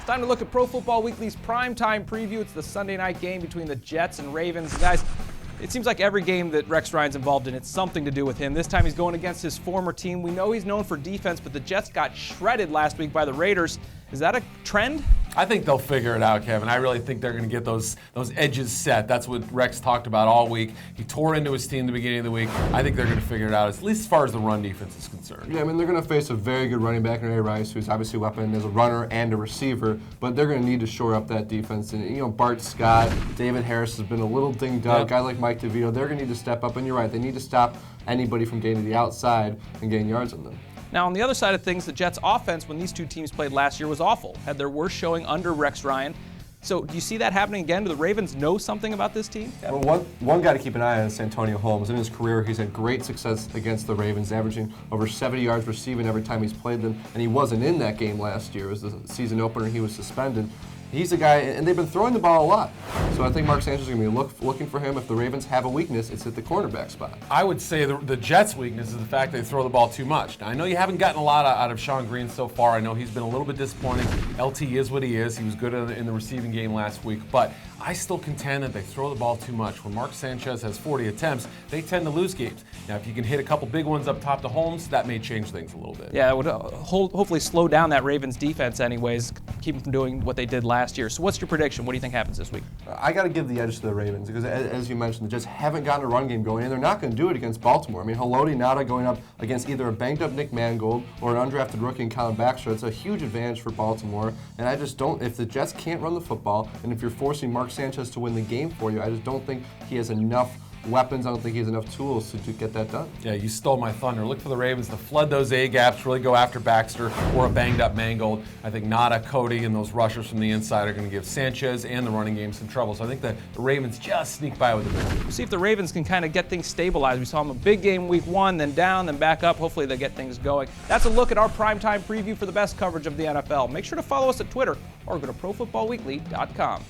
Time to look at Pro Football Weekly's primetime preview. It's the Sunday night game between the Jets and Ravens. Guys, it seems like every game that Rex Ryan's involved in, it's something to do with him. This time he's going against his former team. We know he's known for defense, but the Jets got shredded last week by the Raiders. Is that a trend? I think they'll figure it out, Kevin. I really think they're going to get those edges set. That's what Rex talked about all week. He tore into his team at the beginning of the week. I think they're going to figure it out, at least as far as the run defense is concerned. Yeah, I mean, they're going to face a very good running back in Ray Rice, who's obviously a weapon as a runner and a receiver, but they're going to need to shore up that defense. And, Bart Scott, David Harris has been a little dinged up. Yep. Guys like Mike DeVito, they're going to need to step up. And you're right, they need to stop anybody from getting to the outside and getting yards on them. Now, on the other side of things, the Jets' offense, when these two teams played last year, was awful. Had their worst showing under Rex Ryan. So do you see that happening again? Do the Ravens know something about this team? Well, one guy to keep an eye on is Antonio Holmes. In his career, he's had great success against the Ravens, averaging over 70 yards receiving every time he's played them. And he wasn't in that game last year. It was the season opener. He was suspended. He's a guy, and they've been throwing the ball a lot. So I think Mark Sanchez is going to be looking for him. If the Ravens have a weakness, it's at the cornerback spot. I would say the Jets' weakness is the fact they throw the ball too much. Now, I know you haven't gotten a lot out of Sean Green so far. I know he's been a little bit disappointing. LT is what he is. He was good in the receiving game last week. But I still contend that they throw the ball too much. When Mark Sanchez has 40 attempts, they tend to lose games. Now, if you can hit a couple big ones up top to Holmes, that may change things a little bit. Yeah, it would hopefully slow down that Ravens defense anyways, keep them from doing what they did last year. So what's your prediction? What do you think happens this week? I got to give the edge to the Ravens because, as you mentioned, the Jets haven't gotten a run game going, and they're not going to do it against Baltimore. I mean, Haloti Ngata going up against either a banged-up Nick Mangold or an undrafted rookie in Colin Baxter, it's a huge advantage for Baltimore. And I just don't, if the Jets can't run the football, and if you're forcing Mark Sanchez to win the game for you, I just don't think he has enough weapons. I don't think he has enough tools to get that done. Yeah, you stole my thunder. Look for the Ravens to flood those A-gaps, really go after Baxter or a banged-up Mangold. I think Ngata, Cody, and those rushers from the inside are going to give Sanchez and the running game some trouble. So I think the Ravens just sneak by with the win. We'll see if the Ravens can kind of get things stabilized. We saw them a big game week 1, then down, then back up. Hopefully they get things going. That's a look at our primetime preview for the best coverage of the NFL. Make sure to follow us at Twitter or go to ProFootballWeekly.com.